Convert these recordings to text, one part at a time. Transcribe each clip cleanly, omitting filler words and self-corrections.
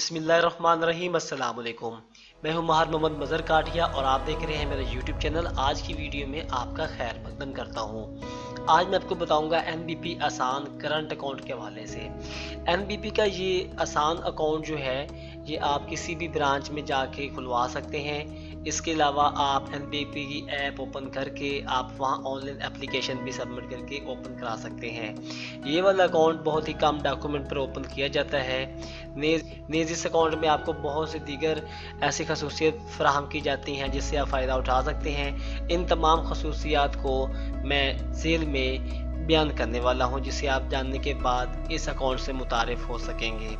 बिस्मिल्लाहिर्रहमानिर्रहीम अस्सलाम वालेकुम। मैं हूं महार मोहम्मद मज़हर काठिया और आप देख रहे हैं मेरा यूट्यूब चैनल। आज की वीडियो में आपका खैर मकदम करता हूं। आज मैं आपको बताऊंगा एनबीपी आसान करंट अकाउंट के हवाले से। एनबीपी का ये आसान अकाउंट जो है ये आप किसी भी ब्रांच में जाके खुलवा सकते हैं। इसके अलावा आप एनबीपी की ऐप ओपन करके आप वहां ऑनलाइन एप्लीकेशन भी सबमिट करके ओपन करा सकते हैं। ये वाला अकाउंट बहुत ही कम डॉक्यूमेंट पर ओपन किया जाता है। नेज़ इस अकाउंट में आपको बहुत से दीगर ऐसी खसूसियत फराहम की जाती हैं जिससे आप फ़ायदा उठा सकते हैं। इन तमाम खसूसियात को मैं सेल में बयान करने वाला हूं, जिसे आप जानने के बाद इस अकाउंट से मुतारिफ हो सकेंगे।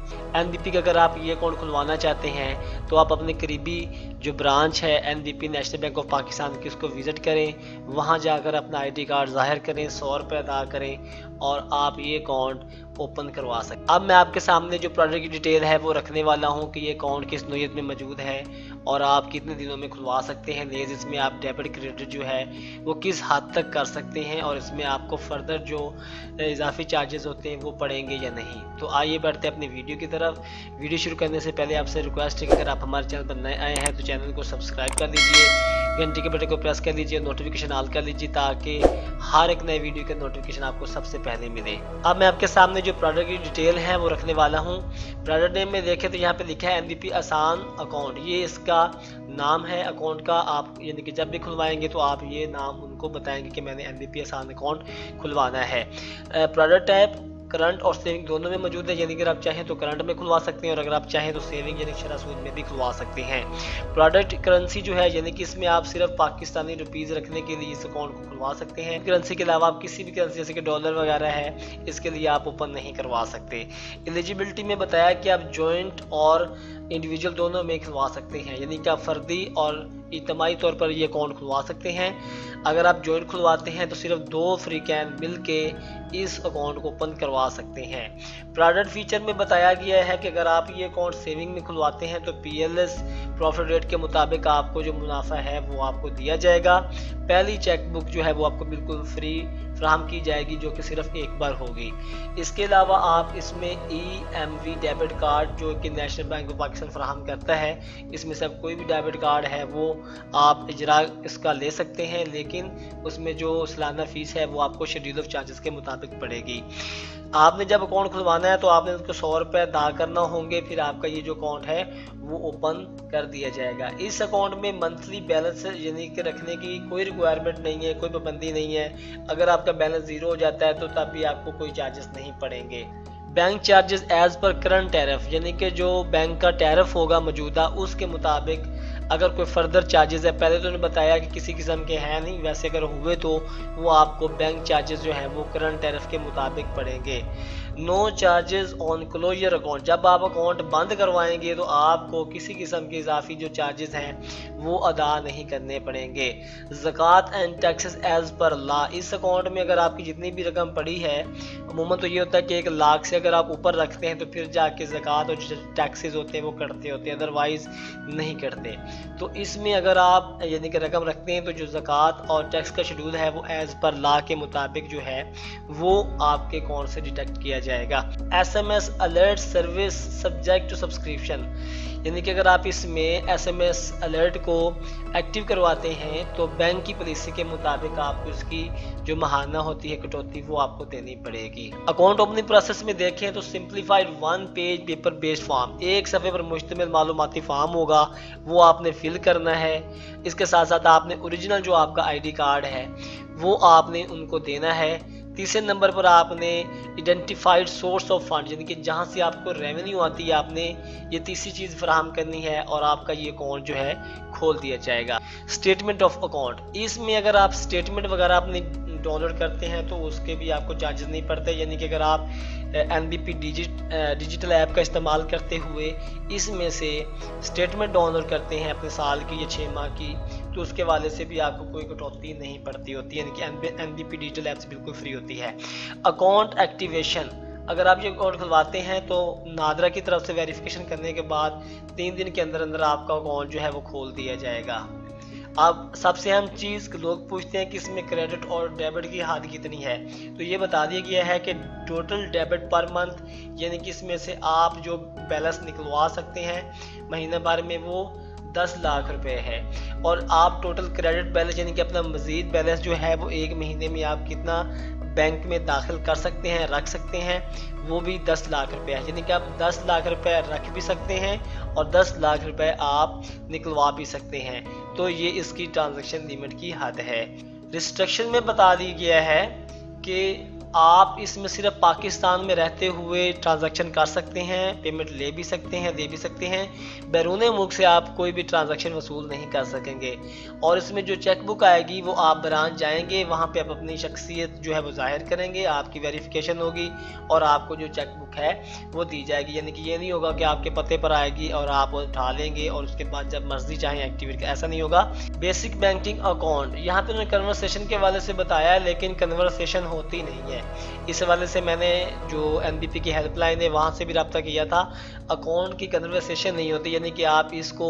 एनबीपी का अगर आप ये अकाउंट खुलवाना चाहते हैं तो आप अपने करीबी जो ब्रांच है NBP national bank of Pakistan की उसको विज़िट करें। वहां जाकर अपना आईडी कार्ड ज़ाहिर करें, 100 रुपये अदा करें और आप ये अकाउंट ओपन करवा सकते। अब मैं आपके सामने जो प्रोडक्ट की डिटेल है वो रखने वाला हूं कि ये अकाउंट किस नोयत में मौजूद है और आप कितने दिनों में खुलवा सकते हैं। नेज़ इसमें आप डेबिट क्रेडिट जो है वो किस हद तक कर सकते हैं और इसमें आपको फर्दर जो इजाफी चार्जेस होते हैं वो पड़ेंगे या नहीं। तो आइए बढ़ते हैं अपनी वीडियो की तरफ। वीडियो शुरू करने से पहले आपसे रिक्वेस्ट है कि अगर आप हमारे चैनल पर नए आए हैं तो चैनल को सब्सक्राइब कर लीजिए, घंटी के बटन को प्रेस कर लीजिए, नोटिफिकेशन ऑल कर लीजिए ताकि हर एक नए वीडियो का नोटिफिकेशन आपको सबसे पहले मिले। अब मैं आपके सामने जो प्रोडक्ट की डिटेल है वो रखने वाला हूँ। प्रोडक्ट नेम में देखें तो यहाँ पे लिखा है एनबीपी आसान अकाउंट, ये इसका नाम है अकाउंट का। आप यानी कि जब भी खुलवाएंगे तो आप ये नाम उनको बताएंगे कि मैंने एनबीपी आसान अकाउंट खुलवाना है। प्रोडक्ट टाइप करंट और सेविंग दोनों में मौजूद है, यानी कि अगर आप चाहें तो करंट में खुलवा सकते हैं और अगर आप चाहें तो सेविंग यानी शरह सूद में भी खुलवा सकते हैं। प्रोडक्ट करेंसी जो है यानी कि इसमें आप सिर्फ पाकिस्तानी रुपीज़ रखने के लिए इस अकाउंट को खुलवा सकते हैं। करेंसी के अलावा आप किसी भी करेंसी जैसे कि डॉलर वगैरह है इसके लिए आप ओपन नहीं करवा सकते। एलिजिबिलिटी में बताया कि आप जॉइंट और इंडिविजुअल दोनों में खुलवा सकते हैं, यानी कि आप फर्दी और इज्तिमाई तौर पर ये अकाउंट खुलवा सकते हैं। अगर आप जॉइंट खुलवाते हैं तो सिर्फ 2 अफ्रीकन मिल के इस अकाउंट को ओपन करवा सकते हैं। प्रोडक्ट फीचर में बताया गया है कि अगर आप ये अकाउंट सेविंग में खुलवाते हैं तो पीएलएस प्रॉफिट रेट के मुताबिक आपको जो मुनाफा है वो आपको दिया जाएगा। पहली चेकबुक जो है वो आपको बिल्कुल फ्री फ्राहम की जाएगी जो कि सिर्फ एक बार होगी। इसके अलावा आप इसमें EMV डेबिट कार्ड जो कि नेशनल बैंक ऑफ पाकिस्तान फ्राहम करता है, इसमें से कोई भी डेबिट कार्ड है वो आप इजरा इसका ले सकते हैं, लेकिन उसमें जो सालाना फीस है वो आपको शेड्यूल ऑफ चार्जेस के मुताबिक पड़ेगी। आपने जब अकाउंट खुलवाना है तो आपने उसको 100 रुपये अदा करना होंगे, फिर आपका ये जो अकाउंट है वो ओपन कर दिया जाएगा। इस अकाउंट में मंथली बैलेंस यानी कि रखने की कोई रिक्वायरमेंट नहीं है, कोई पाबंदी नहीं है। अगर आपका बैलेंस ज़ीरो हो जाता है तो तब भी आपको कोई चार्जेस नहीं पड़ेंगे। Bank charges as per current tariff, यानी कि जो बैंक का टैरिफ होगा मौजूदा उसके मुताबिक अगर कोई फर्दर चार्जेस है, पहले तो उन्होंने बताया कि किसी किस्म के हैं नहीं, वैसे अगर हुए तो वो आपको बैंक चार्जेस जो है वो करंट टैरिफ के मुताबिक पड़ेंगे। No charges on closure account, जब आप अकाउंट बंद करवाएंगे तो आपको किसी किस्म के इजाफी जो चार्जेस हैं वो अदा नहीं करने पड़ेंगे। ज़कात and taxes as per law, इस अकाउंट में अगर आपकी जितनी भी रकम पड़ी है, अमूमन तो ये होता है कि 1 लाख से अगर आप ऊपर रखते हैं तो फिर जाके ज़कात और टैक्सेस होते हैं वो कटते होते हैं, अदरवाइज नहीं कटते। तो इसमें अगर आप यानी कि रकम रखते हैं तो जो ज़कात और टैक्स का शेड्यूल है वो एज पर लॉ के मुताबिक जो है वो आपके अकाउंट से डिडक्ट किया जाएगा। SMS alert service subject to subscription, यानी कि अगर आप इसमें SMS अलर्ट को एक्टिव करवाते हैं तो बैंक की पॉलिसी के मुताबिक आपको इसकी जो महाना होती है कटौती वो आपको देनी पड़ेगी। अकाउंट ओपनिंग प्रोसेस में देखें तो simplified 1 page paper based form, एक सफ़े पर मुश्तमिल मालूमाती फॉर्म होगा, वो आपने फिल करना है। इसके साथ साथ आपने ओरिजिनल जो आपका ID कार्ड है वो आपने उनको देना है। तीसरे नंबर पर आपने आइडेंटिफाइड सोर्स ऑफ फंड, यानी कि जहां से आपको रेवेन्यू आती है, आपने ये तीसरी चीज़ फराहम करनी है और आपका ये अकाउंट जो है खोल दिया जाएगा। स्टेटमेंट ऑफ अकाउंट, इसमें अगर आप स्टेटमेंट वगैरह अपनी डाउनलोड करते हैं तो उसके भी आपको चार्जेस नहीं पड़ते, यानी कि अगर आप एनबीपी डिजिटल ऐप का इस्तेमाल करते हुए इसमें से स्टेटमेंट डाउनलोड करते हैं अपने साल की या 6 माह की, तो उसके वाले से भी आपको कोई कटौती नहीं पड़ती होती, यानी कि एनबीपी डिजिटल ऐप से बिल्कुल फ्री होती है। अकाउंट एक्टिवेशन, अगर आप ये अकाउंट खुलवाते हैं तो नादरा की तरफ से वेरिफिकेशन करने के बाद 3 दिन के अंदर अंदर आपका अकाउंट जो है वो खोल दिया जाएगा। अब सबसे अहम चीज़ लोग पूछते हैं कि इसमें क्रेडिट और डेबिट की हद कितनी है, तो ये बता दिया गया है कि टोटल डेबिट पर मंथ, यानी कि इसमें से आप जो बैलेंस निकलवा सकते हैं महीने भर में वो 10 लाख रुपए है। और आप टोटल क्रेडिट बैलेंस यानी कि अपना मजीद बैलेंस जो है वो एक महीने में आप कितना बैंक में दाखिल कर सकते हैं, रख सकते हैं, वो भी 10 लाख रुपए है। यानी कि आप 10 लाख रुपए रख भी सकते हैं और 10 लाख रुपए आप निकलवा भी सकते हैं। तो ये इसकी ट्रांजैक्शन लिमिट की हद है। रिस्ट्रिक्शन में बता दी गया है कि आप इसमें सिर्फ पाकिस्तान में रहते हुए ट्रांजैक्शन कर सकते हैं, पेमेंट ले भी सकते हैं, दे भी सकते हैं। बैरून मुल्क से आप कोई भी ट्रांजैक्शन वसूल नहीं कर सकेंगे। और इसमें जो चेक बुक आएगी वो आप ब्रांच जाएंगे, वहाँ पे आप अपनी शख्सियत जो है वो जाहिर करेंगे, आपकी वेरिफिकेशन होगी और आपको जो चेक बुक है वो दी जाएगी। यानी कि ये नहीं होगा कि आपके पते पर आएगी और आप उठा लेंगे और उसके बाद जब मर्जी चाहें एक्टिवेट, ऐसा नहीं होगा। बेसिक बैंकिंग अकाउंट, यहाँ पे उन्होंने कन्वर्सेशन के वाले से बताया है, लेकिन कन्वर्सेशन होती नहीं है। इस वाले से मैंने जो NBP की हेल्पलाइन है वहाँ से भी रब्ता किया था। अकाउंट की कन्वर्सेशन नहीं होती, यानी कि आप इसको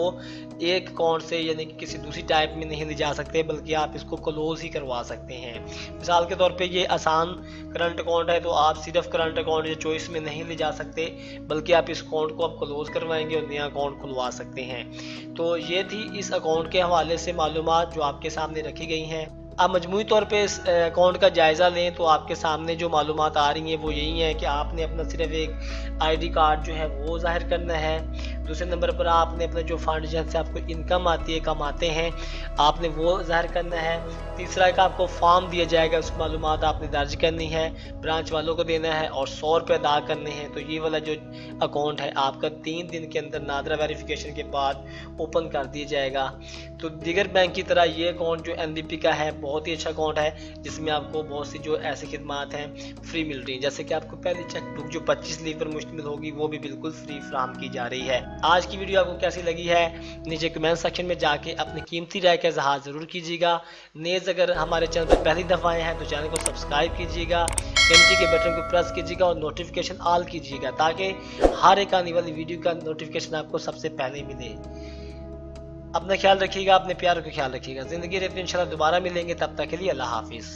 एक अकाउंट से यानी कि किसी दूसरी टाइप में नहीं ले जा सकते, बल्कि आप इसको क्लोज ही करवा सकते हैं। मिसाल के तौर पे ये आसान करंट अकाउंट है, तो आप सिर्फ करंट अकाउंट या चॉइस में नहीं ले जा सकते, बल्कि आप इस अकाउंट को आप क्लोज करवाएंगे और नया अकाउंट खुलवा सकते हैं। तो ये थी इस अकाउंट के हवाले से मालूमात जो आपके सामने रखी गई हैं। आप मजमूई तौर पे इस अकाउंट का जायज़ा लें तो आपके सामने जो मालूमात आ रही हैं वो यही है कि आपने अपना सिर्फ एक ID कार्ड जो है वो ज़ाहिर करना है। दूसरे नंबर पर आपने अपने जो फंड जहाँ से आपको इनकम आती है, कमाते हैं, आपने वो ज़ाहिर करना है। तीसरा एक आपको फॉर्म दिया जाएगा, उसकी मालूमात आपने दर्ज करनी है, ब्रांच वालों को देना है और 100 रुपये अदा करने हैं। तो ये वाला जो अकाउंट है आपका 3 दिन के अंदर नादरा वेरिफिकेशन के बाद ओपन कर दिया जाएगा। तो दीगर बैंक की तरह ये अकाउंट जो NBP का है बहुत ही अच्छा अकाउंट है, जिसमें आपको बहुत सी जो ऐसी खिदमात हैं फ्री मिल रही हैं। जैसे कि आपको पहली चेक बुक जो 25 लीव पर मुश्तमिल होगी वो भी बिल्कुल फ्री फ्राहम की जा रही है। आज की वीडियो आपको कैसी लगी है नीचे कमेंट सेक्शन में जाके अपनी कीमती राय का इजहार ज़रूर कीजिएगा। नेज़ अगर हमारे चैनल पर पहली दफ़ा आए हैं तो चैनल को सब्सक्राइब कीजिएगा, घंटी के बटन को प्रेस कीजिएगा और नोटिफिकेशन ऑल कीजिएगा, ताकि हर एक आने वाली वीडियो का नोटिफिकेशन आपको सबसे पहले मिले। अपना ख्याल रखिएगा, अपने प्यारों का ख्याल रखिएगा। ज़िंदगी रहती है, इंशाल्लाह दोबारा मिलेंगे, तब तक के लिए अल्लाह हाफिज़।